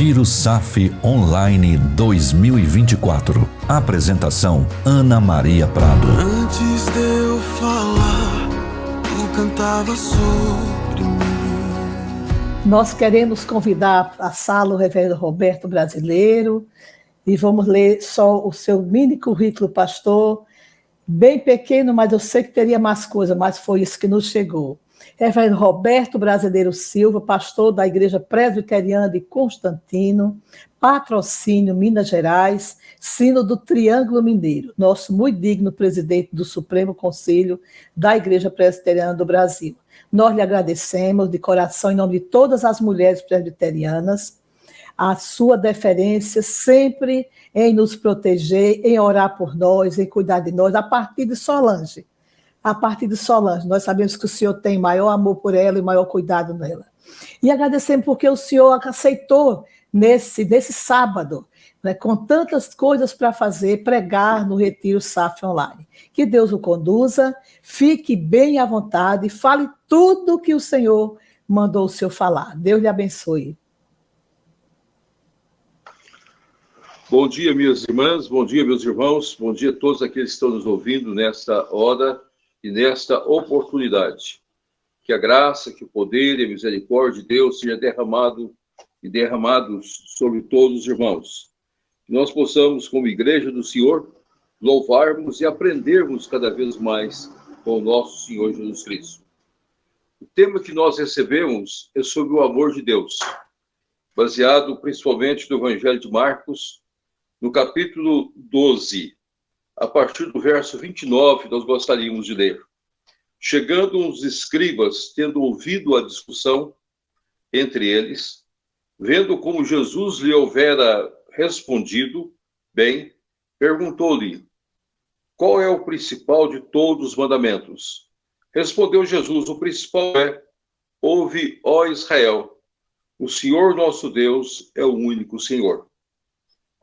Retiro SAF Online 2024. Apresentação: Ana Maria Prado. Antes de eu falar, tu cantava sobre mim. Nós queremos convidar a sala o reverendo Roberto Brasileiro e vamos ler só o seu mini currículo, pastor, bem pequeno, mas eu sei que teria mais coisa, mas foi isso que nos chegou. Reverendo Roberto Brasileiro Silva, pastor da Igreja Presbiteriana de Constantino, Patrocínio, Minas Gerais, sino do Triângulo Mineiro, nosso muito digno presidente do Supremo Conselho da Igreja Presbiteriana do Brasil. Nós lhe agradecemos de coração, em nome de todas as mulheres presbiterianas, a sua deferência sempre em nos proteger, em orar por nós, em cuidar de nós, a partir de Solange. Nós sabemos que o Senhor tem maior amor por ela e maior cuidado nela. E agradecemos porque o Senhor aceitou nesse sábado, né, com tantas coisas para fazer, pregar no Retiro SAF Online. Que Deus o conduza, fique bem à vontade, fale tudo que o Senhor mandou o Senhor falar. Deus lhe abençoe. Bom dia, minhas irmãs, bom dia, meus irmãos, bom dia a todos aqueles que estão nos ouvindo nesta hora e nesta oportunidade. Que a graça, que o poder e a misericórdia de Deus seja derramados sobre todos os irmãos. Que nós possamos, como igreja do Senhor, louvarmos e aprendermos cada vez mais com o nosso Senhor Jesus Cristo. O tema que nós recebemos é sobre o amor de Deus, baseado principalmente no Evangelho de Marcos, no capítulo 12, a partir do verso 29, nós gostaríamos de ler. Chegando uns escribas, tendo ouvido a discussão entre eles, vendo como Jesus lhe houvera respondido bem, perguntou-lhe: qual é o principal de todos os mandamentos? Respondeu Jesus: o principal é: ouve, ó Israel, o Senhor nosso Deus é o único Senhor.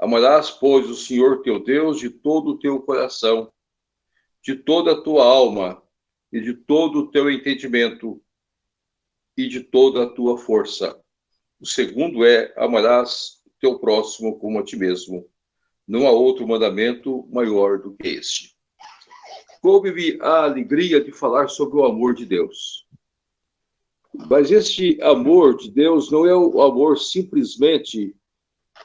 Amarás, pois, o Senhor teu Deus de todo o teu coração, de toda a tua alma, e de todo o teu entendimento, e de toda a tua força. O segundo é: amarás teu próximo como a ti mesmo. Não há outro mandamento maior do que este. Coube-me a alegria de falar sobre o amor de Deus. Mas este amor de Deus não é o amor simplesmente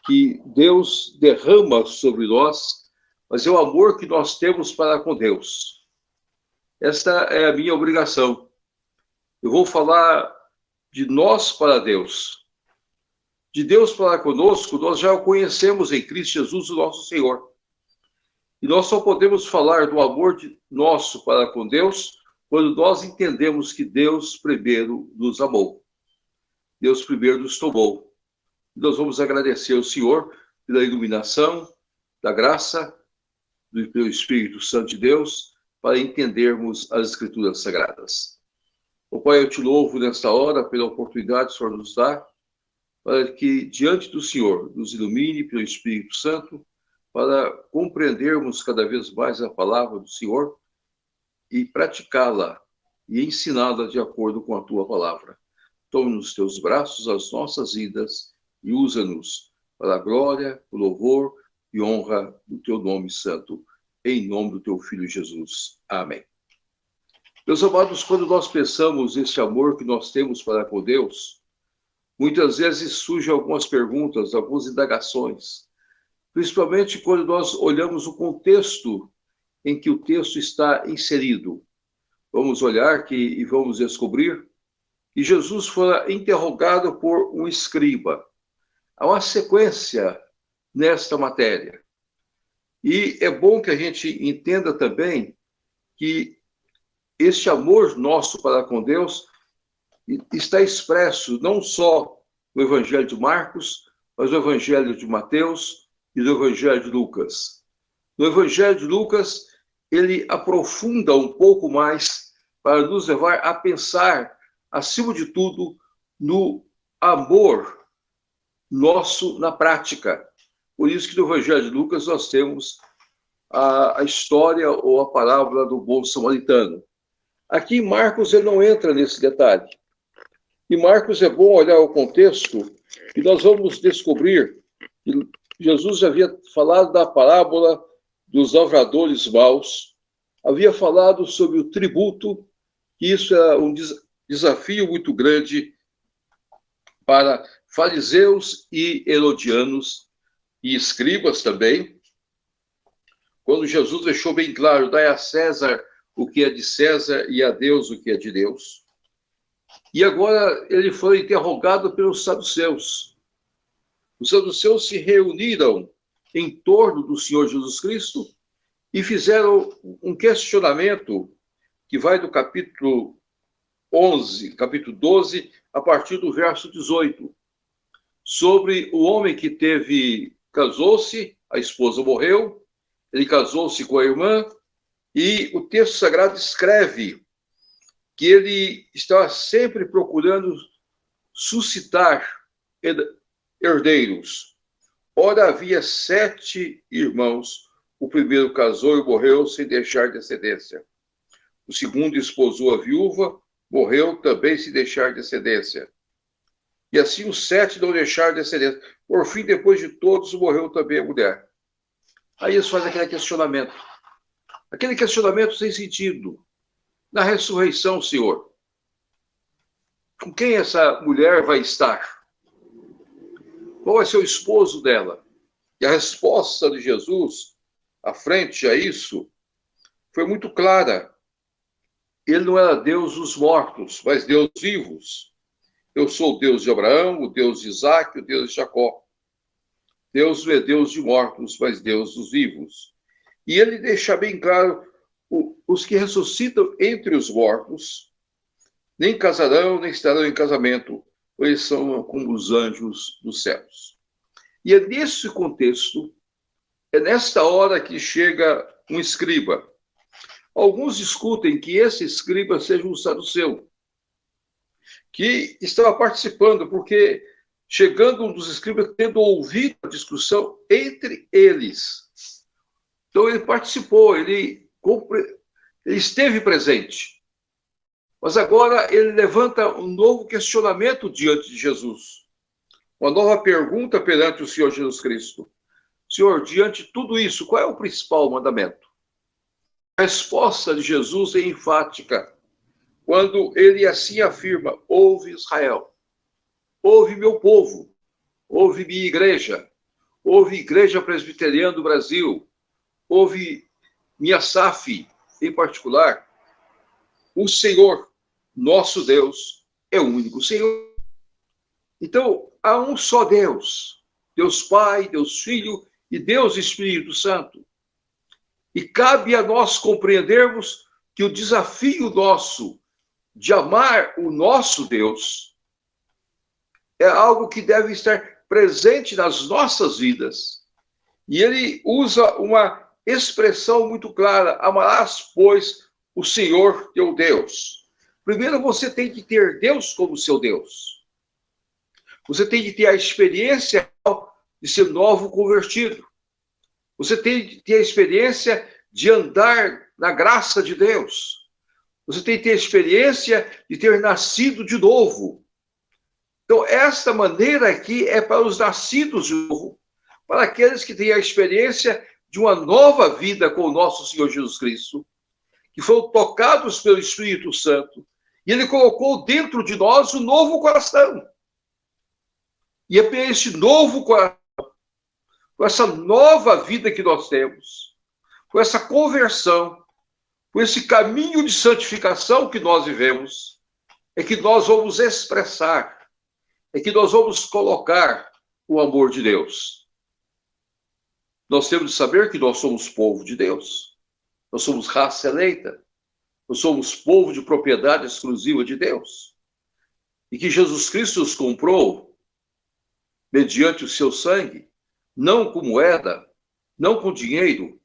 que Deus derrama sobre nós, mas é o amor que nós temos para com Deus. Esta é a minha obrigação. Eu vou falar de nós para Deus. De Deus para conosco, nós já o conhecemos em Cristo Jesus, o nosso Senhor. E nós só podemos falar do amor nosso para com Deus quando nós entendemos que Deus primeiro nos amou. Deus primeiro nos tomou. Nós vamos agradecer ao Senhor pela iluminação, da graça, pelo Espírito Santo de Deus, para entendermos as Escrituras Sagradas. Ó Pai, eu te louvo nesta hora pela oportunidade que o Senhor nos dá, para que diante do Senhor nos ilumine pelo Espírito Santo, para compreendermos cada vez mais a palavra do Senhor e praticá-la e ensiná-la de acordo com a tua palavra. Tome nos teus braços as nossas vidas e usa-nos para a glória, o louvor e honra do teu nome santo, em nome do teu Filho Jesus. Amém. Meus amados, quando nós pensamos nesse amor que nós temos para com Deus, muitas vezes surgem algumas perguntas, algumas indagações, principalmente quando nós olhamos o contexto em que o texto está inserido. Vamos olhar e vamos descobrir que Jesus fora interrogado por um escriba. Há uma sequência nesta matéria. E é bom que a gente entenda também que este amor nosso para com Deus está expresso não só no Evangelho de Marcos, mas no Evangelho de Mateus e no Evangelho de Lucas. No Evangelho de Lucas, ele aprofunda um pouco mais para nos levar a pensar, acima de tudo, no amor nosso na prática. Por isso que no Evangelho de Lucas nós temos a história ou a parábola do bom samaritano. Aqui em Marcos ele não entra nesse detalhe. Em Marcos é bom olhar o contexto E nós vamos descobrir que Jesus já havia falado da parábola dos lavradores maus, havia falado sobre o tributo, que isso é um desafio muito grande para fariseus e herodianos e escribas também, quando Jesus deixou bem claro: dai a César o que é de César e a Deus o que é de Deus. E agora ele foi interrogado pelos saduceus. Os saduceus se reuniram em torno do Senhor Jesus Cristo e fizeram um questionamento que vai do capítulo 11, capítulo 12, a partir do verso 18, sobre o homem que casou-se, a esposa morreu, ele casou-se com a irmã, e o texto sagrado escreve que ele estava sempre procurando suscitar herdeiros. Ora, havia 7 irmãos. O primeiro casou e morreu sem deixar descendência. O segundo esposou a viúva, morreu também sem deixar descendência. E assim os 7 não deixaram descendência. Por fim, depois de todos, morreu também a mulher. Aí eles fazem aquele questionamento. Aquele questionamento sem sentido. Na ressurreição, Senhor, com quem essa mulher vai estar? Qual vai ser o esposo dela? E a resposta de Jesus, à frente a isso, foi muito clara. Ele não era Deus dos mortos, mas Deus dos vivos. Eu sou o Deus de Abraão, o Deus de Isaac, o Deus de Jacó. Deus não é Deus de mortos, mas Deus dos vivos. E ele deixa bem claro: os que ressuscitam entre os mortos nem casarão, nem estarão em casamento, eles são como os anjos dos céus. E é nesse contexto, é nesta hora que chega um escriba. Alguns discutem que esse escriba seja um saduceu, que estava participando, porque chegando um dos escribas, tendo ouvido a discussão entre eles. Então ele participou, ele esteve presente. Mas agora ele levanta um novo questionamento diante de Jesus. Uma nova pergunta perante o Senhor Jesus Cristo. Senhor, diante de tudo isso, qual é o principal mandamento? A resposta de Jesus é enfática, quando ele assim afirma: ouve Israel, ouve meu povo, ouve minha igreja, ouve Igreja Presbiteriana do Brasil, ouve minha SAF em particular. O Senhor, nosso Deus, é o único Senhor. Então, há um só Deus, Deus Pai, Deus Filho e Deus Espírito Santo. E cabe a nós compreendermos que o desafio nosso de amar o nosso Deus é algo que deve estar presente nas nossas vidas. E ele usa uma expressão muito clara: amarás, pois, o Senhor teu Deus. Primeiro, você tem que ter Deus como seu Deus. Você tem que ter a experiência de ser novo convertido. Você tem que ter a experiência de andar na graça de Deus. Você tem que ter a experiência de ter nascido de novo. Então, esta maneira aqui é para os nascidos de novo, para aqueles que têm a experiência de uma nova vida com o nosso Senhor Jesus Cristo, que foram tocados pelo Espírito Santo, e ele colocou dentro de nós um novo coração. E é para este novo coração, com essa nova vida que nós temos, com essa conversão, com esse caminho de santificação que nós vivemos, é que nós vamos expressar, é que nós vamos colocar o amor de Deus. Nós temos de saber que nós somos povo de Deus, nós somos raça eleita, nós somos povo de propriedade exclusiva de Deus, e que Jesus Cristo nos comprou mediante o seu sangue, não com moeda, não com dinheiro,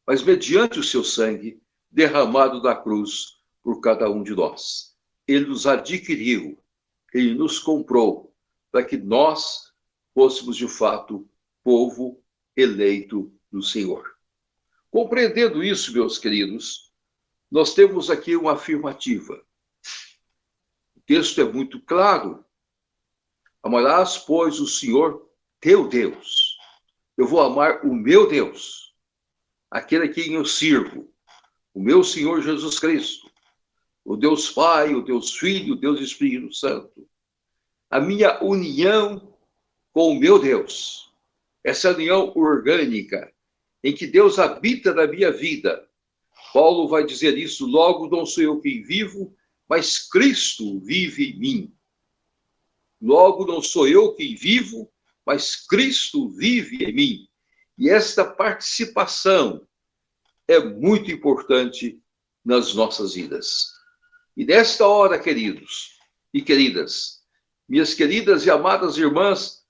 mas mediante o seu sangue derramado na cruz por cada um de nós. Ele nos adquiriu, ele nos comprou, para que nós fôssemos de fato povo eleito do Senhor. Compreendendo isso, meus queridos, nós temos aqui uma afirmativa. O texto é muito claro. Amarás, pois, o Senhor teu Deus. Eu vou amar o meu Deus, aquele a quem eu sirvo, o meu Senhor Jesus Cristo, o Deus Pai, o Deus Filho, o Deus Espírito Santo. A minha união com o meu Deus, essa união orgânica, em que Deus habita na minha vida. Paulo vai dizer isso: logo não sou eu quem vivo, mas Cristo vive em mim. Logo não sou eu quem vivo, mas Cristo vive em mim. E esta participação é muito importante nas nossas vidas. E nesta hora, queridos e queridas, minhas queridas e amadas irmãs,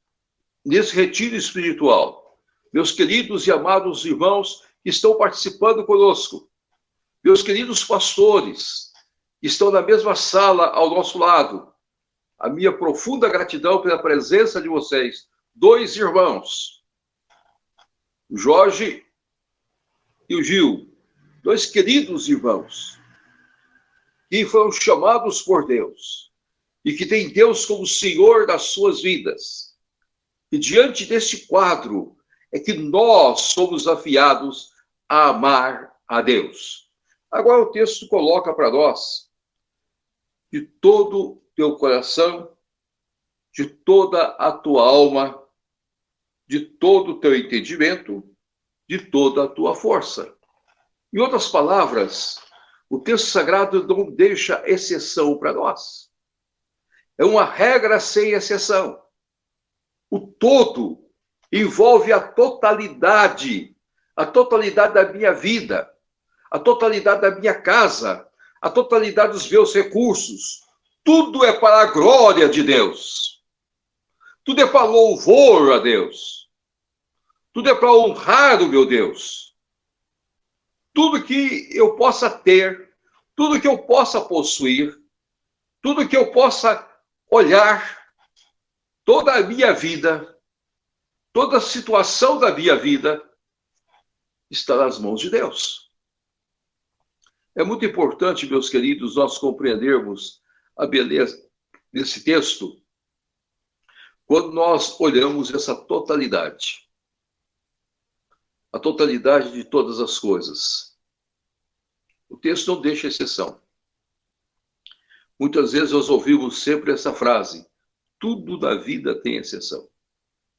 nesse retiro espiritual, meus queridos e amados irmãos que estão participando conosco, meus queridos pastores que estão na mesma sala ao nosso lado, a minha profunda gratidão pela presença de vocês, dois irmãos, o Jorge e o Gil, dois queridos irmãos, que foram chamados por Deus e que têm Deus como Senhor das suas vidas. E diante deste quadro é que nós somos desafiados a amar a Deus. Agora o texto coloca para nós: de todo teu coração, de toda a tua alma, de todo o teu entendimento, de toda a tua força. Em outras palavras, o texto sagrado não deixa exceção para nós. É uma regra sem exceção. O todo envolve a totalidade da minha vida, a totalidade da minha casa, a totalidade dos meus recursos. Tudo é para a glória de Deus. Tudo é para louvor a Deus. Tudo é para honrar o meu Deus. Tudo que eu possa ter, tudo que eu possa possuir, tudo que eu possa olhar, toda a minha vida, toda a situação da minha vida está nas mãos de Deus. É muito importante, meus queridos, nós compreendermos a beleza desse texto quando nós olhamos essa totalidade. A totalidade de todas as coisas. O texto não deixa exceção. Muitas vezes nós ouvimos sempre essa frase: tudo na vida tem exceção.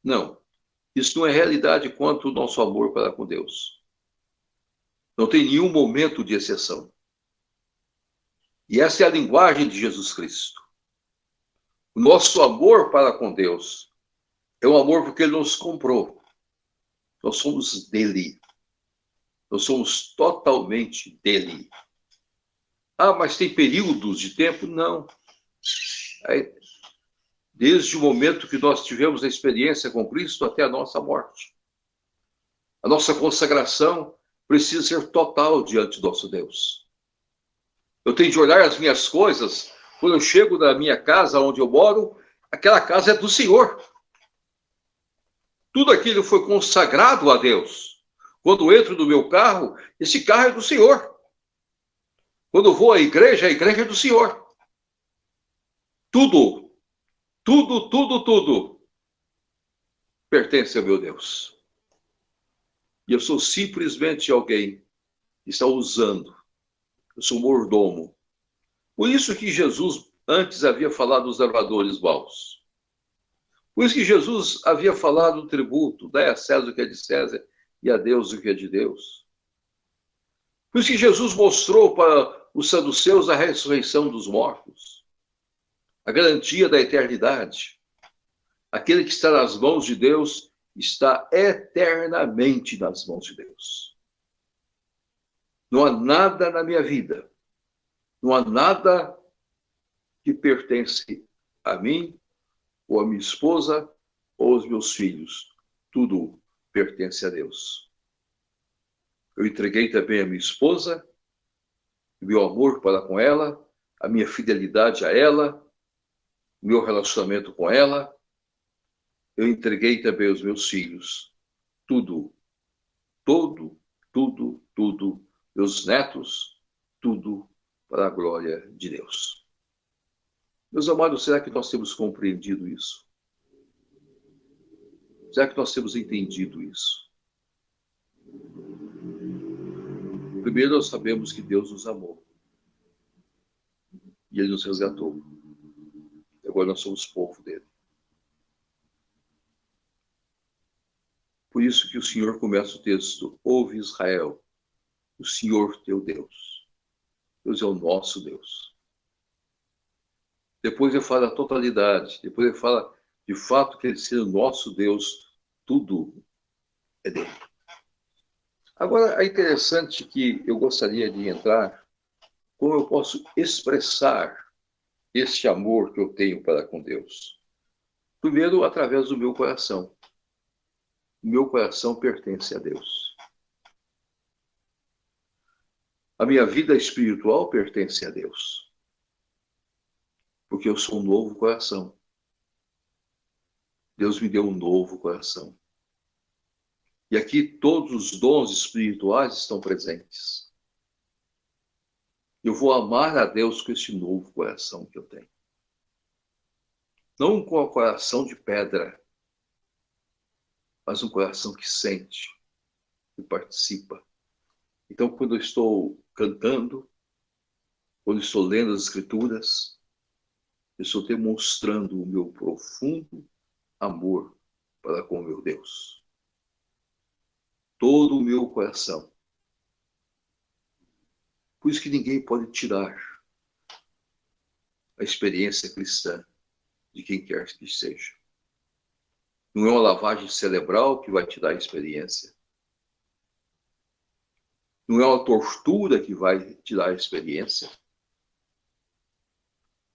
Não. Isso não é realidade quanto o nosso amor para com Deus. Não tem nenhum momento de exceção. E essa é a linguagem de Jesus Cristo. O nosso amor para com Deus é um amor porque Ele nos comprou. Nós somos dele. Nós somos totalmente dele. Ah, mas tem períodos de tempo? Não. Desde o momento que nós tivemos a experiência com Cristo até a nossa morte. A nossa consagração precisa ser total diante do nosso Deus. Eu tenho de olhar as minhas coisas, quando eu chego da minha casa, onde eu moro, aquela casa é do Senhor. Tudo aquilo foi consagrado a Deus. Quando eu entro no meu carro, esse carro é do Senhor. Quando eu vou à igreja, a igreja é do Senhor. Tudo pertence ao meu Deus. E eu sou simplesmente alguém que está usando. Eu sou mordomo. Por isso que Jesus antes havia falado dos lavradores maus. Por isso que Jesus havia falado do tributo, dai a César o que é de César e a Deus o que é de Deus. Por isso que Jesus mostrou para os saduceus a ressurreição dos mortos, a garantia da eternidade. Aquele que está nas mãos de Deus está eternamente nas mãos de Deus. Não há nada na minha vida, não há nada que pertence a mim, ou a minha esposa, ou aos meus filhos. Tudo pertence a Deus. Eu entreguei também a minha esposa, o meu amor para com ela, a minha fidelidade a ela, o meu relacionamento com ela. Eu entreguei também os meus filhos. Tudo, meus netos, tudo para a glória de Deus. Meus amados, será que nós temos compreendido isso? Será que nós temos entendido isso? Primeiro, nós sabemos que Deus nos amou. E Ele nos resgatou. E agora nós somos povo dele. Por isso que o Senhor começa o texto: ouve Israel, o Senhor teu Deus. Deus é o nosso Deus. Depois ele fala da totalidade. Depois ele fala de fato que ele ser o nosso Deus, tudo é dele. Agora, é interessante que eu gostaria de entrar como eu posso expressar este amor que eu tenho para com Deus. Primeiro, através do meu coração. O meu coração pertence a Deus. A minha vida espiritual pertence a Deus. Porque eu sou um novo coração. Deus me deu um novo coração. E aqui todos os dons espirituais estão presentes. Eu vou amar a Deus com este novo coração que eu tenho. Não com o coração de pedra, mas um coração que sente, que participa. Então, quando eu estou cantando, quando eu estou lendo as Escrituras, eu estou demonstrando o meu profundo amor para com o meu Deus. Todo o meu coração. Por isso que ninguém pode tirar a experiência cristã de quem quer que seja. Não é uma lavagem cerebral que vai te dar a experiência. Não é uma tortura que vai te dar a experiência.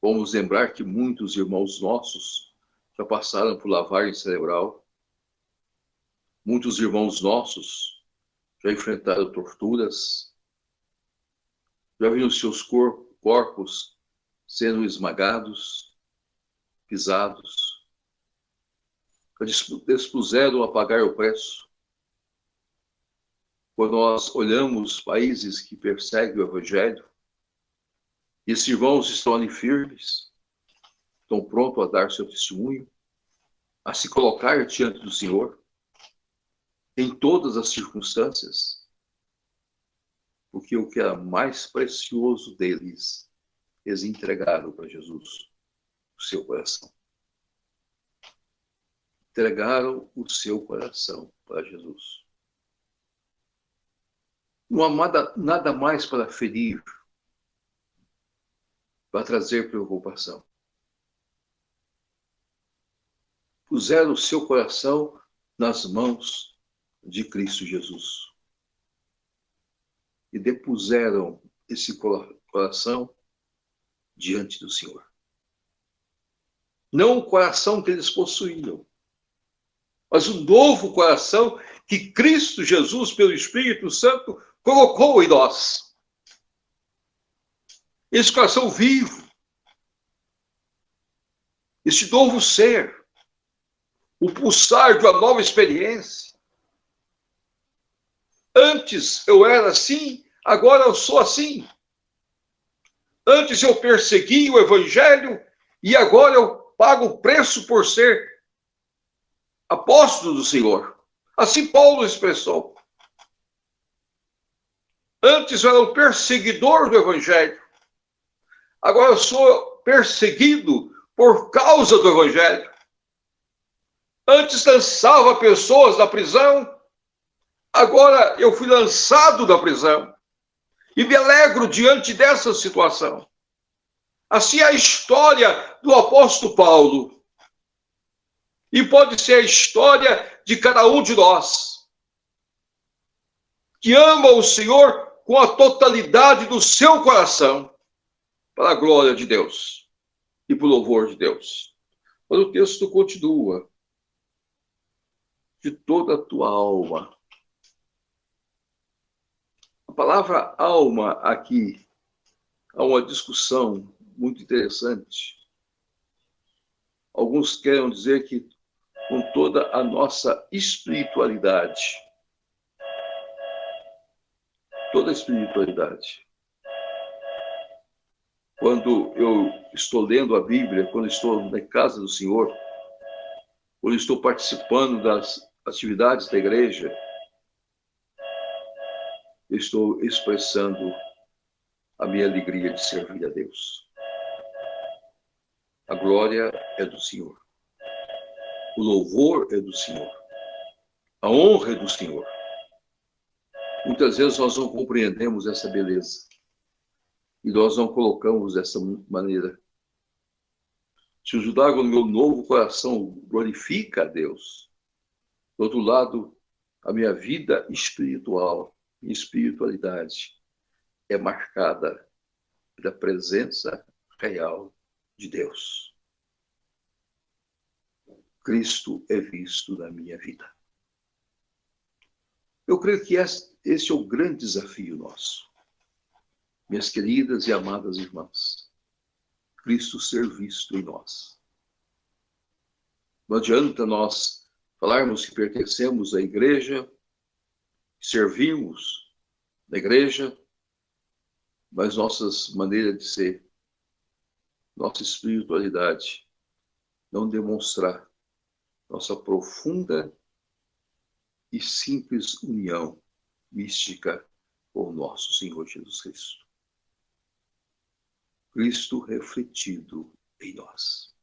Vamos lembrar que muitos irmãos nossos já passaram por lavagem cerebral. Muitos irmãos nossos já enfrentaram torturas. Já viram seus corpos sendo esmagados, pisados. Dispuseram a pagar o preço. Quando nós olhamos países que perseguem o Evangelho, e esses irmãos estão ali firmes, estão prontos a dar seu testemunho, a se colocar diante do Senhor, em todas as circunstâncias, porque o que era mais precioso deles, eles entregaram para Jesus o seu coração. Entregaram o seu coração para Jesus. Não há nada mais para ferir, para trazer preocupação. Puseram o seu coração nas mãos de Cristo Jesus. E depuseram esse coração diante do Senhor. Não o coração que eles possuíam, mas um novo coração que Cristo Jesus, pelo Espírito Santo, colocou em nós. Esse coração vivo, esse novo ser, o pulsar de uma nova experiência. Antes eu era assim, agora eu sou assim. Antes eu persegui o Evangelho e agora eu pago o preço por ser apóstolo do Senhor. Assim Paulo expressou. Antes eu era um perseguidor do Evangelho. Agora eu sou perseguido por causa do Evangelho. Antes lançava pessoas da prisão. Agora eu fui lançado da prisão. E me alegro diante dessa situação. Assim é a história do apóstolo Paulo. E pode ser a história de cada um de nós, que ama o Senhor com a totalidade do seu coração, para a glória de Deus e para o louvor de Deus. Mas o texto continua. De toda a tua alma. A palavra alma aqui, há uma discussão muito interessante. Alguns querem dizer que com toda a nossa espiritualidade. Toda a espiritualidade. Quando eu estou lendo a Bíblia, quando estou na casa do Senhor, quando estou participando das atividades da igreja, eu estou expressando a minha alegria de servir a Deus. A glória é do Senhor. O louvor é do Senhor. A honra é do Senhor. Muitas vezes nós não compreendemos essa beleza. E nós não colocamos dessa maneira. Se o d'água no meu novo coração glorifica a Deus, do outro lado, a minha vida espiritual e espiritualidade é marcada pela presença real de Deus. Cristo é visto na minha vida. Eu creio que esse é o grande desafio nosso. Minhas queridas e amadas irmãs, Cristo ser visto em nós. Não adianta nós falarmos que pertencemos à igreja, servimos na igreja, mas nossas maneiras de ser, nossa espiritualidade, não demonstrar nossa profunda e simples união mística com o nosso Senhor Jesus Cristo. Cristo refletido em nós.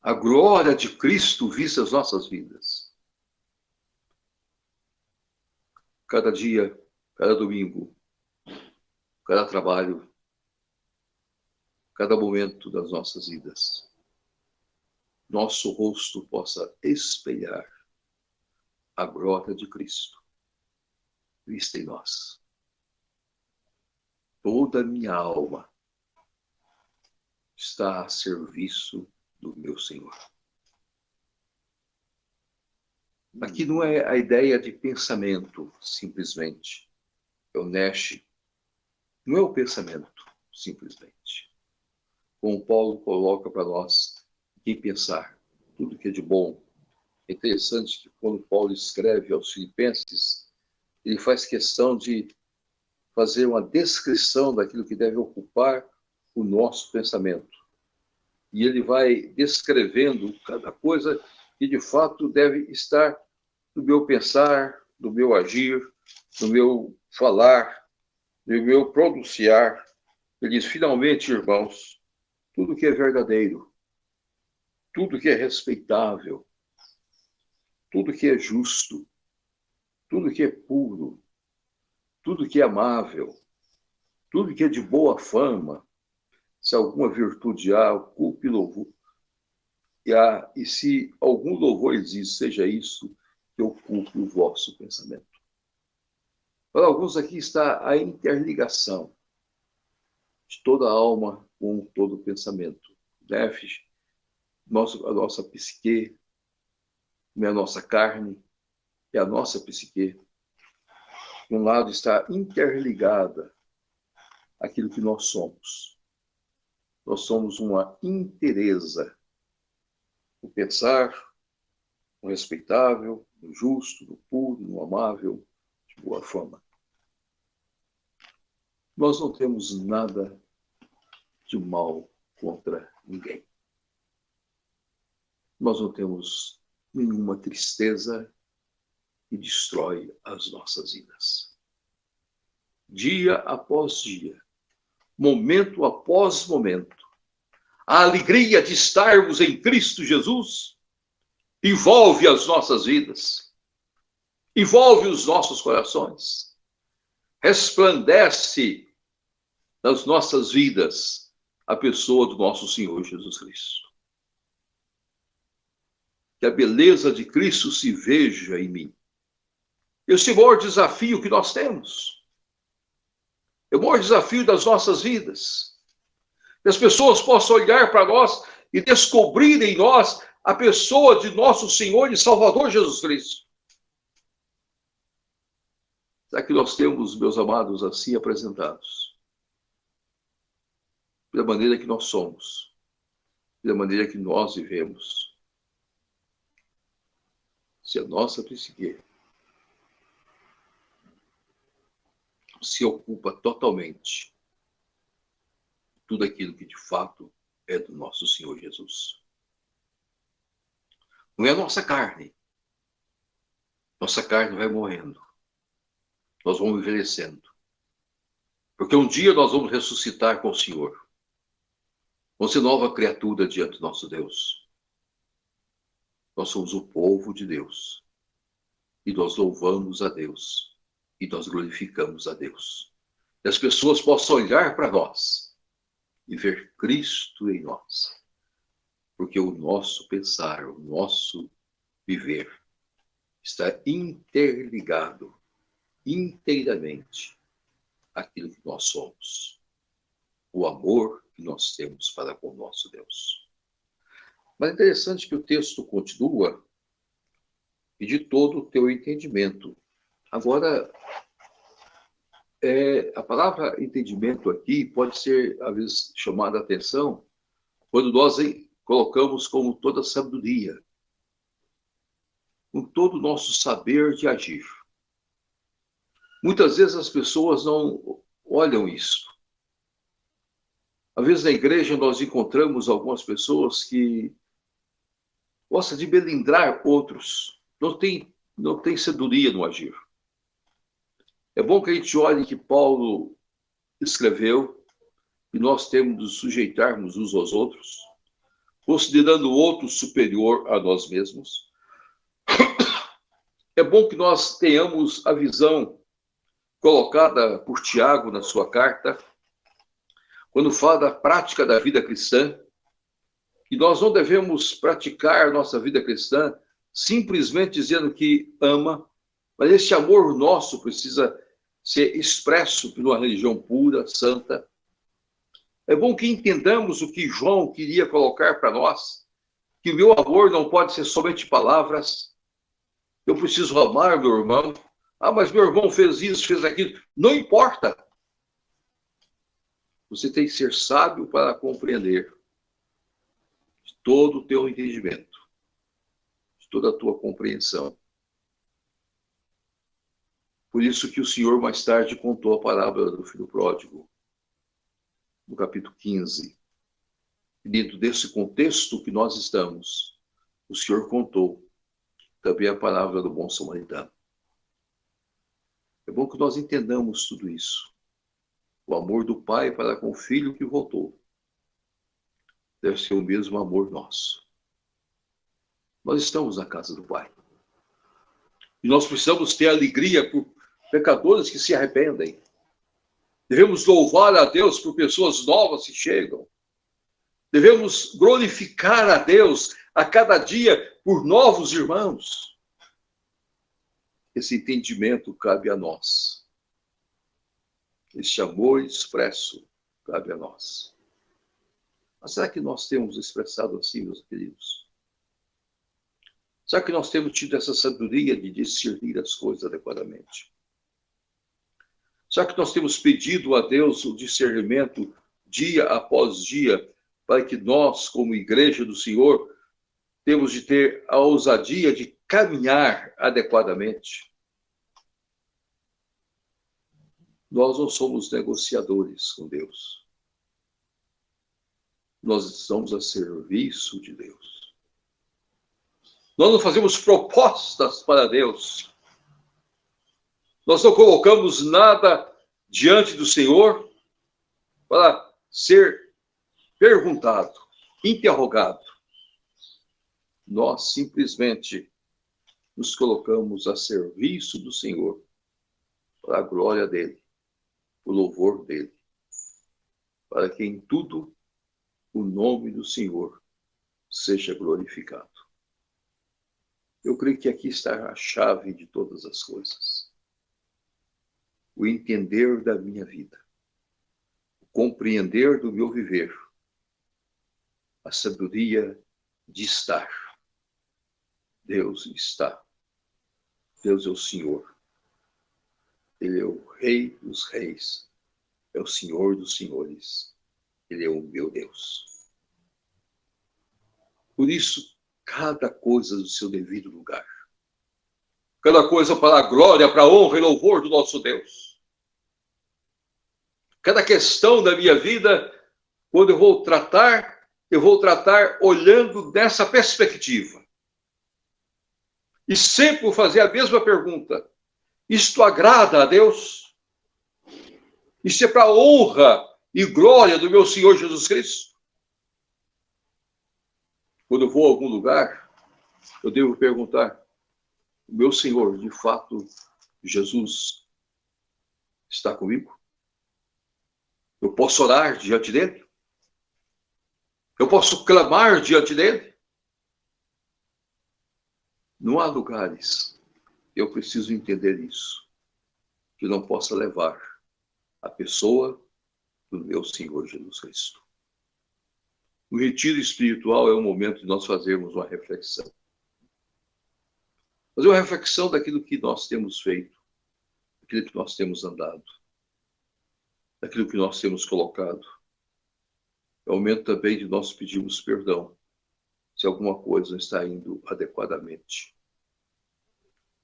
A glória de Cristo vista as nossas vidas. Cada dia, cada domingo, cada trabalho, cada momento das nossas vidas, nosso rosto possa espelhar a glória de Cristo vista em nós. Toda a minha alma está a serviço do meu Senhor. Aqui não é a ideia de pensamento, simplesmente. É o Nash. Não é o pensamento, simplesmente. Como Paulo coloca para nós, quem pensar tudo que é de bom. É interessante que quando Paulo escreve aos Filipenses, ele faz questão de fazer uma descrição daquilo que deve ocupar o nosso pensamento. E ele vai descrevendo cada coisa que de fato deve estar no meu pensar, no meu agir, no meu falar, no meu pronunciar. Ele diz, finalmente, irmãos, tudo que é verdadeiro, tudo que é respeitável, tudo que é justo, tudo que é puro, tudo que é amável, tudo que é de boa fama, se alguma virtude há, ocupe louvor. E se algum louvor existe, seja isso que ocupe o vosso pensamento. Para alguns aqui está a interligação de toda a alma com todo o pensamento. Nefesh, a nossa psique, a nossa carne e a nossa psique. De um lado está interligada aquilo que nós somos. Nós somos uma inteireza. No pensar, no respeitável, no justo, no puro, no amável, de boa fama. Nós não temos nada de mal contra ninguém. Nós não temos nenhuma tristeza que destrói as nossas vidas. Dia após dia, momento após momento, a alegria de estarmos em Cristo Jesus envolve as nossas vidas, envolve os nossos corações, resplandece nas nossas vidas a pessoa do nosso Senhor Jesus Cristo. Que a beleza de Cristo se veja em mim. Esse é o maior desafio que nós temos. É o maior desafio das nossas vidas. Que as pessoas possam olhar para nós e descobrir em nós a pessoa de nosso Senhor e Salvador Jesus Cristo. Será que nós temos, meus amados, assim apresentados? Pela maneira que nós somos, pela maneira que nós vivemos. Se a nossa psique se ocupa totalmente de tudo aquilo que de fato é do nosso Senhor Jesus. Não é a nossa carne. Nossa carne vai morrendo. Nós vamos envelhecendo. Porque um dia nós vamos ressuscitar com o Senhor. Vamos ser nova criatura diante do nosso Deus. Nós somos o povo de Deus. E nós louvamos a Deus. E nós glorificamos a Deus. E as pessoas possam olhar para nós e ver Cristo em nós. Porque o nosso pensar, o nosso viver está interligado inteiramente àquilo que nós somos. O amor que nós temos para com o nosso Deus. Mas é interessante que o texto continua e de todo o teu entendimento. Agora, a palavra entendimento aqui pode ser, às vezes, chamada a atenção quando nós colocamos como toda sabedoria, com todo o nosso saber de agir. Muitas vezes as pessoas não olham isso. Às vezes na igreja nós encontramos algumas pessoas que gostam de melindrar outros, não tem sabedoria no agir. É bom que a gente olhe que Paulo escreveu e nós temos de nos sujeitarmos uns aos outros, considerando o outro superior a nós mesmos. É bom que nós tenhamos a visão colocada por Tiago na sua carta, quando fala da prática da vida cristã, que nós não devemos praticar nossa vida cristã simplesmente dizendo que ama, mas esse amor nosso precisa ser expresso por uma religião pura, santa. É bom que entendamos o que João queria colocar para nós, que o meu amor não pode ser somente palavras. Eu preciso amar meu irmão. Ah, mas meu irmão fez isso, fez aquilo. Não importa. Você tem que ser sábio para compreender de todo o teu entendimento, de toda a tua compreensão. Por isso que o Senhor mais tarde contou a parábola do filho pródigo, no capítulo 15. E dentro desse contexto que nós estamos, o Senhor contou também a palavra do bom samaritano. É bom que nós entendamos tudo isso. O amor do Pai para com o Filho que voltou deve ser o mesmo amor nosso. Nós estamos na casa do Pai. E nós precisamos ter alegria por pecadores que se arrependem. Devemos louvar a Deus por pessoas novas que chegam. Devemos glorificar a Deus a cada dia por novos irmãos. Esse entendimento cabe a nós. Este amor expresso cabe a nós. Mas será que nós temos expressado assim, meus queridos? Será que nós temos tido essa sabedoria de discernir as coisas adequadamente? Será que nós temos pedido a Deus o discernimento dia após dia para que nós, como igreja do Senhor, temos de ter a ousadia de caminhar adequadamente? Nós não somos negociadores com Deus. Nós estamos a serviço de Deus. Nós não fazemos propostas para Deus. Nós não colocamos nada diante do Senhor para ser perguntado, interrogado. Nós simplesmente nos colocamos a serviço do Senhor para a glória dele, o louvor dele, para que em tudo o nome do Senhor seja glorificado. Eu creio que aqui está a chave de todas as coisas. O entender da minha vida, o compreender do meu viver, a sabedoria de estar. Deus está. Deus é o Senhor. Ele é o Rei dos Reis. É o Senhor dos Senhores. Ele é o meu Deus. Por isso, cada coisa do seu devido lugar. Cada coisa para a glória, para a honra e louvor do nosso Deus. Cada questão da minha vida, quando eu vou tratar olhando dessa perspectiva. e sempre vou fazer a mesma pergunta: isto agrada a Deus? Isso é para a honra e glória do meu Senhor Jesus Cristo? Quando eu vou a algum lugar, eu devo perguntar: o meu Senhor, de fato, Jesus, está comigo? Eu posso orar diante dele? Eu posso clamar diante dele? Não há lugares, eu preciso entender isso, que não possa levar a pessoa do meu Senhor Jesus Cristo. O retiro espiritual é o momento de nós fazermos uma reflexão. Fazer uma reflexão daquilo que nós temos feito, daquilo que nós temos andado, daquilo que nós temos colocado. É o momento também de nós pedirmos perdão, se alguma coisa não está indo adequadamente.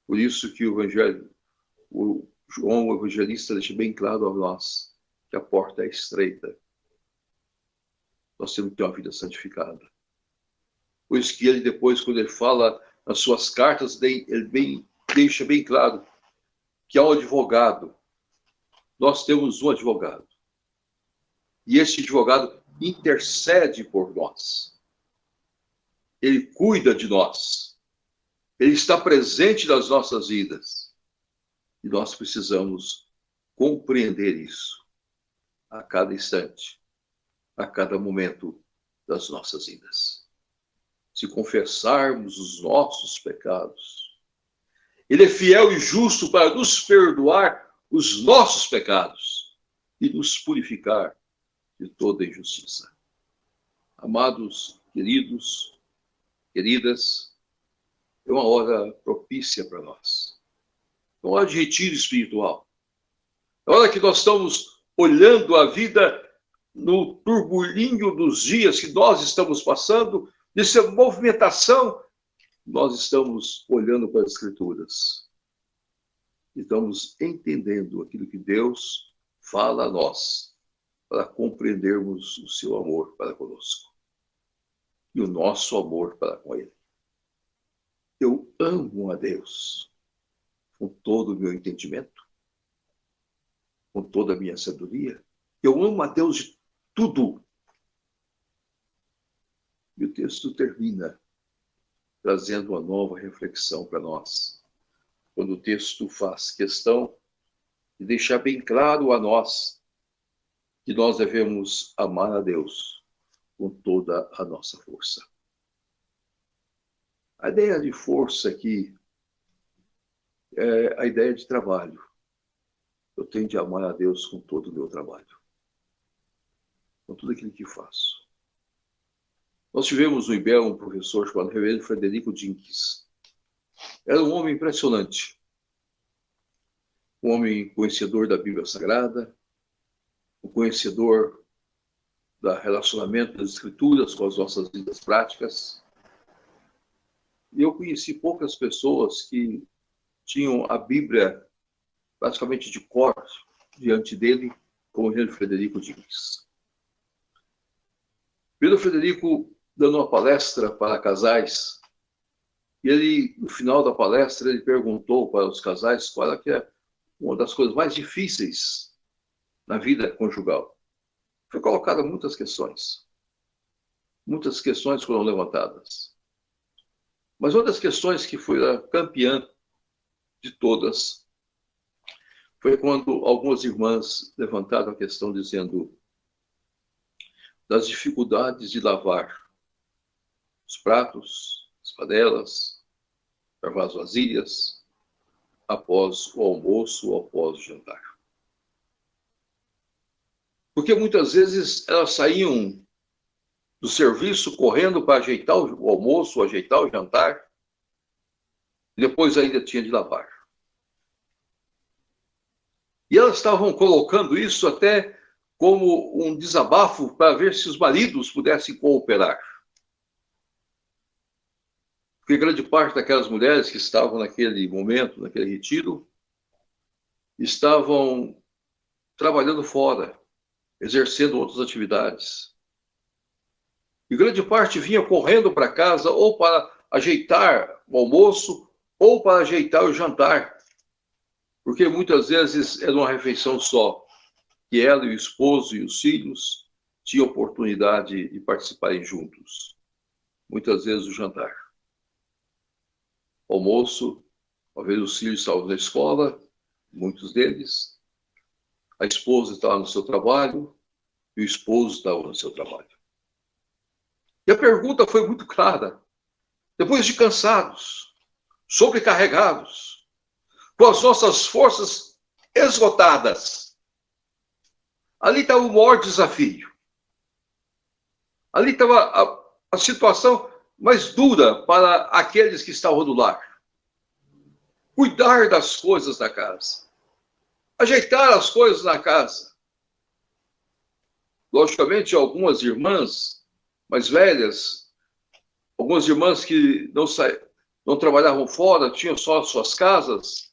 Por isso que o João, o evangelista, deixa bem claro a nós que a porta é estreita. Nós temos que ter uma vida santificada. Por isso que ele depois, quando ele fala nas suas cartas, ele deixa bem claro que há um advogado. Nós temos um advogado. E esse advogado intercede por nós. Ele cuida de nós. Ele está presente nas nossas vidas. E nós precisamos compreender isso a cada instante, a cada momento das nossas vidas. Se confessarmos os nossos pecados, Ele é fiel e justo para nos perdoar os nossos pecados e nos purificar de toda injustiça. Amados, queridos, queridas, é uma hora propícia para nós. É uma hora de retiro espiritual. É uma hora que nós estamos olhando a vida no turbulinho dos dias que nós estamos passando, dessa movimentação, nós estamos olhando para as Escrituras. Estamos entendendo aquilo que Deus fala a nós, para compreendermos o seu amor para conosco e o nosso amor para com Ele. Eu amo a Deus com todo o meu entendimento, com toda a minha sabedoria. Eu amo a Deus de tudo. E o texto termina trazendo uma nova reflexão para nós. Quando o texto faz questão de deixar bem claro a nós que nós devemos amar a Deus com toda a nossa força. A ideia de força aqui é a ideia de trabalho. Eu tenho de amar a Deus com todo o meu trabalho, com tudo aquilo que faço. Nós tivemos no IBEL um professor chamado Reverendo Frederico Jenkins. Era um homem impressionante. Um homem conhecedor da Bíblia Sagrada, um conhecedor do relacionamento das Escrituras com as nossas vidas práticas. E eu conheci poucas pessoas que tinham a Bíblia praticamente de cor diante dele, como o Reverendo Frederico Jenkins. Pedro Frederico dando uma palestra para casais, e ele, no final da palestra, ele perguntou para os casais qual é que é uma das coisas mais difíceis na vida conjugal. Foi colocada muitas questões. Muitas questões foram levantadas. Mas uma das questões que foi a campeã de todas foi quando algumas irmãs levantaram a questão dizendo das dificuldades de lavar os pratos, as panelas, lavar as vasilhas após o almoço ou após o jantar. Porque muitas vezes elas saíam do serviço correndo para ajeitar o almoço, ajeitar o jantar, e depois ainda tinha de lavar. E elas estavam colocando isso até como um desabafo para ver se os maridos pudessem cooperar. Porque grande parte daquelas mulheres que estavam naquele momento, naquele retiro, estavam trabalhando fora, exercendo outras atividades. E grande parte vinha correndo para casa ou para ajeitar o almoço ou para ajeitar o jantar, porque muitas vezes era uma refeição só, que ela e o esposo e os filhos tinham oportunidade de participarem juntos. Muitas vezes o jantar. O almoço, uma vez os filhos estavam na escola, muitos deles, a esposa estava no seu trabalho e o esposo estava no seu trabalho. E a pergunta foi muito clara. Depois de cansados, sobrecarregados, com as nossas forças esgotadas, ali estava o maior desafio. Ali estava a situação mais dura para aqueles que estavam no lar. Cuidar das coisas da casa. Ajeitar as coisas na casa. Logicamente, algumas irmãs mais velhas, algumas irmãs que não trabalhavam fora, tinham só as suas casas,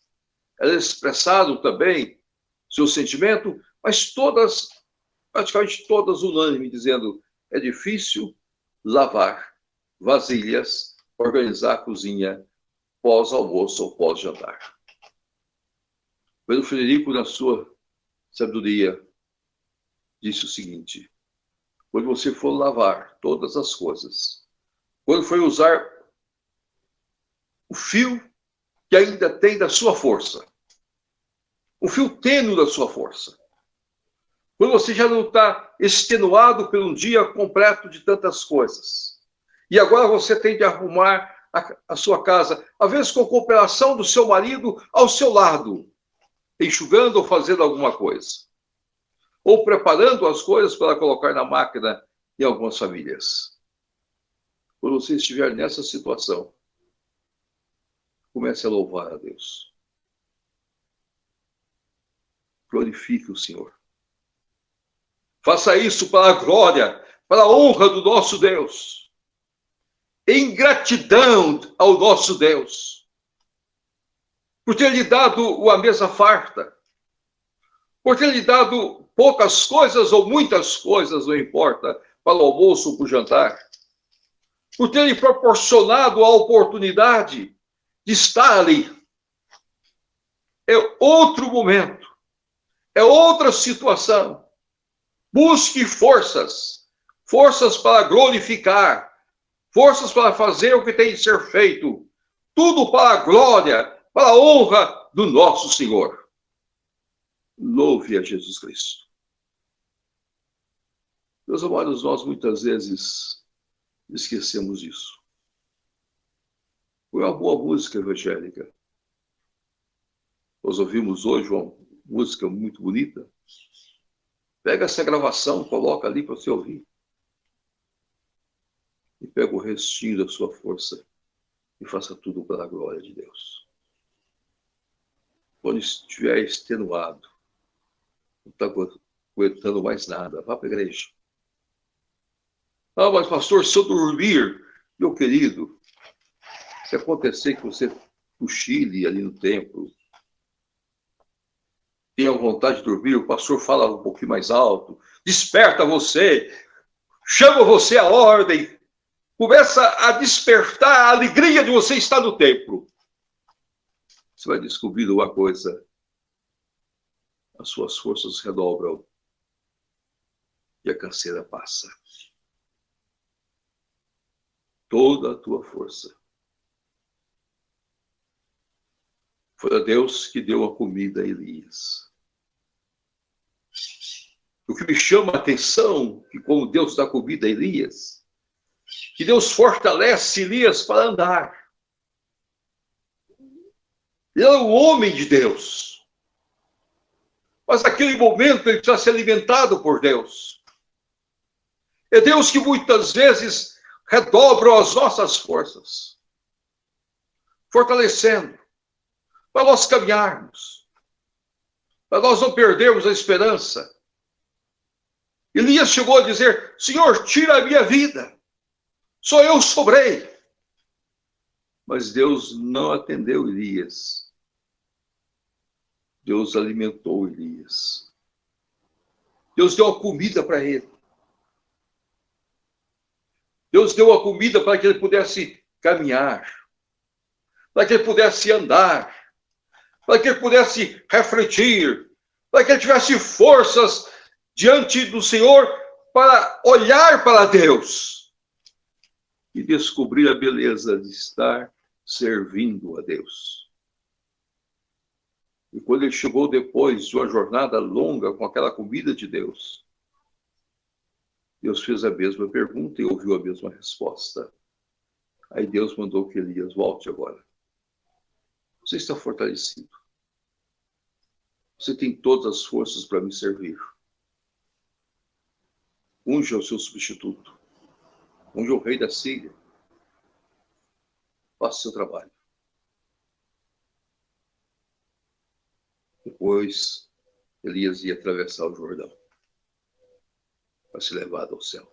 elas expressaram também seu sentimento, mas todas, praticamente todas unânimes, dizendo: é difícil lavar vasilhas, organizar a cozinha pós-almoço ou pós-jantar. Pedro Frederico, na sua sabedoria, disse o seguinte: quando você for lavar todas as coisas, quando for usar o fio que ainda tem da sua força, o fio tênue da sua força, quando você já não está extenuado por um dia completo de tantas coisas, e agora você tem de arrumar a sua casa, às vezes com a cooperação do seu marido ao seu lado, enxugando ou fazendo alguma coisa, ou preparando as coisas para colocar na máquina em algumas famílias. Quando você estiver nessa situação, comece a louvar a Deus. Glorifique o Senhor. Faça isso para a glória, para a honra do nosso Deus. Em gratidão ao nosso Deus, por ter lhe dado a mesa farta, por ter lhe dado poucas coisas ou muitas coisas, não importa, para o almoço ou para o jantar, por ter lhe proporcionado a oportunidade de estar ali. É outro momento, é outra situação. Busque forças para glorificar, forças para fazer o que tem de ser feito, tudo para a glória, para a honra do nosso Senhor. Louve a Jesus Cristo. Meus amados, nós muitas vezes esquecemos disso. Foi uma boa música evangélica. Nós ouvimos hoje uma música muito bonita. Pega essa gravação, coloca ali para você ouvir. E pega o restinho da sua força e faça tudo pela glória de Deus. Quando estiver extenuado, não está aguentando mais nada, vá para a igreja. Ah, mas pastor, se eu dormir, meu querido, se acontecer que você cochile ali no templo, tenha vontade de dormir, o pastor fala um pouquinho mais alto, desperta você, chama você à ordem, começa a despertar a alegria de você estar no templo. Você vai descobrir uma coisa: as suas forças redobram e a canseira passa. Toda a tua força. Foi a Deus que deu a comida a Elias. O que me chama a atenção, que como Deus dá comida a Elias, que Deus fortalece Elias para andar. Ele é um homem de Deus. Mas naquele momento ele precisa ser alimentado por Deus. É Deus que muitas vezes redobra as nossas forças, fortalecendo, para nós caminharmos, para nós não perdermos a esperança. Elias chegou a dizer: Senhor, tira a minha vida, só eu sobrei. Mas Deus não atendeu Elias. Deus alimentou Elias. Deus deu a comida para ele. Deus deu a comida para que ele pudesse caminhar, para que ele pudesse andar, para que ele pudesse refletir, para que ele tivesse forças diante do Senhor para olhar para Deus e descobrir a beleza de estar servindo a Deus. E quando ele chegou depois de uma jornada longa com aquela comida de Deus, Deus fez a mesma pergunta e ouviu a mesma resposta. Aí Deus mandou que Elias volte agora. Você está fortalecido. Você tem todas as forças para me servir. Unja o seu substituto. Unja o rei da Síria. Faça o seu trabalho. Depois, Elias ia atravessar o Jordão para ser levado ao céu.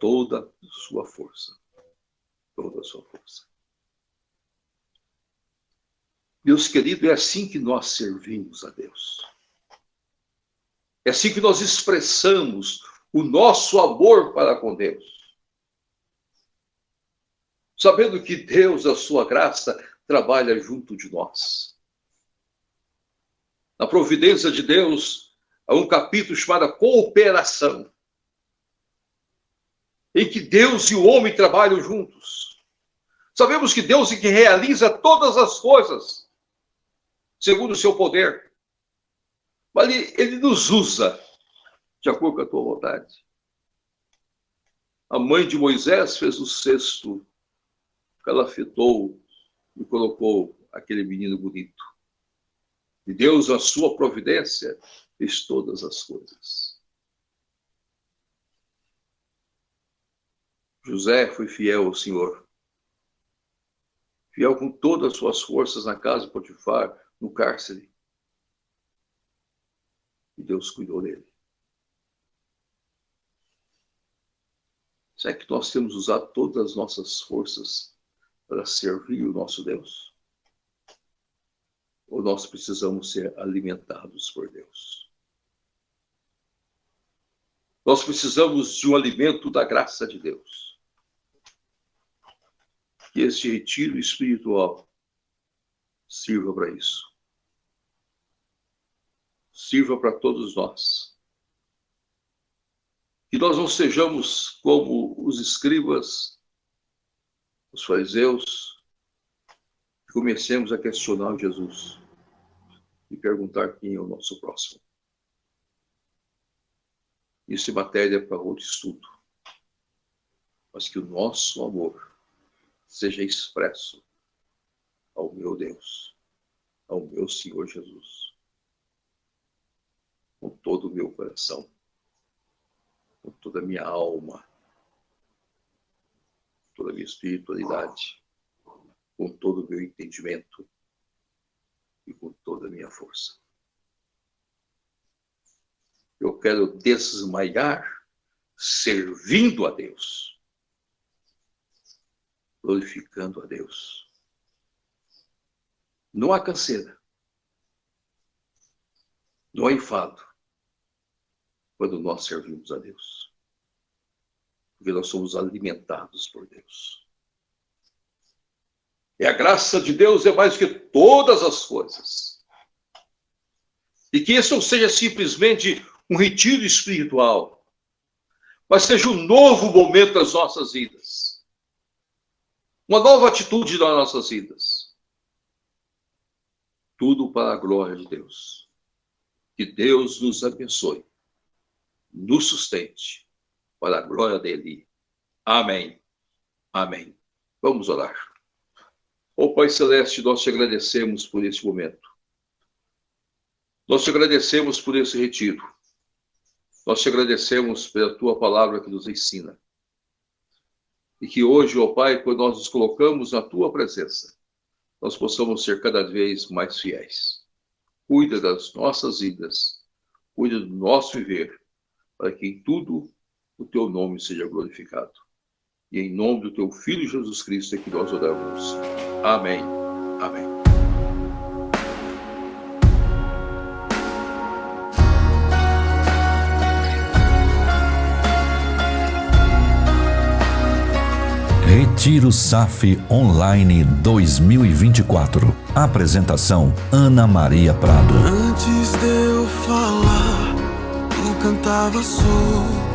Toda a sua força. Toda a sua força. Meus queridos, é assim que nós servimos a Deus. É assim que nós expressamos o nosso amor para com Deus. Sabendo que Deus, a sua graça, trabalha junto de nós. Na providência de Deus, há um capítulo chamado Cooperação, em que Deus e o homem trabalham juntos. Sabemos que Deus é que realiza todas as coisas, segundo o seu poder. Mas ele nos usa de acordo com a tua vontade. A mãe de Moisés fez o cesto, calafetou e colocou aquele menino bonito. E Deus, a sua providência, fez todas as coisas. José foi fiel ao Senhor. Fiel com todas as suas forças na casa de Potifar, no cárcere. E Deus cuidou dele. Será que nós temos usado todas as nossas forças para servir o nosso Deus? Ou nós precisamos ser alimentados por Deus? Nós precisamos de um alimento da graça de Deus. Que este retiro espiritual sirva para isso. Sirva para todos nós. Que nós não sejamos como os escribas, os fariseus, que comecemos a questionar Jesus e perguntar quem é o nosso próximo. Isso é matéria para outro estudo. Mas que o nosso amor seja expresso ao meu Deus, ao meu Senhor Jesus, com todo o meu coração, com toda a minha alma, toda a minha espiritualidade, com todo o meu entendimento e com toda a minha força. Eu quero desmaiar servindo a Deus, glorificando a Deus. Não há canseira, não há enfado, quando nós servimos a Deus. Porque nós somos alimentados por Deus. E a graça de Deus é mais que todas as coisas. E que isso não seja simplesmente um retiro espiritual, mas seja um novo momento das nossas vidas. Uma nova atitude nas nossas vidas. Tudo para a glória de Deus. Que Deus nos abençoe, nos sustente, para a glória dele. Amém. Amém. Vamos orar. Ó Pai Celeste, nós te agradecemos por este momento. Nós te agradecemos por esse retiro. Nós te agradecemos pela tua palavra que nos ensina. E que hoje, ó Pai, quando nós nos colocamos na tua presença, nós possamos ser cada vez mais fiéis. Cuida das nossas vidas, cuida do nosso viver, para que em tudo o teu nome seja glorificado. E em nome do teu Filho Jesus Cristo é que nós oramos. Amém. Amém. Retiro SAF Online 2024. Apresentação: Ana Maria Prado. Antes de eu falar, tu cantava sobre